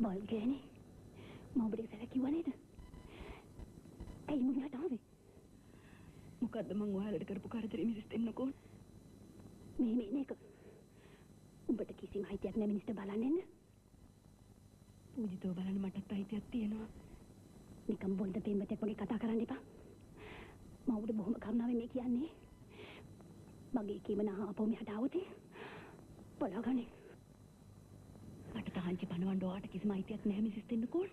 මල් ගෑනේ මම ඔබට ඉස්සෙල්ලා කිව්වා නේද? ඇයි මම මෙහාට ආවේ? මොකද්ද මං ඔයාලට කරපු කරදරේ මිසස් දෙන්නකෝ? මේ නේක. උඹට කිසිම අයිතියක් නැහැ මිනිස්ට බලන්න. පූජිතව බලන්න මටත් අයිතියක් තියෙනවා. නිකම් බොන්ද පෙම්වතෙක් වගේ කතා කරන්න එපා. මම ඔබට බොහොම කරුණාවෙන් මේ කියන්නේ. මගේ කීමන ආපහු මෙහාට ආවොත් බලාගන්නේ. මට තහංචි පනවන්න ඔයාට කිසිම අයිතියක් නැහැ මිසස් දෙන්නකෝ.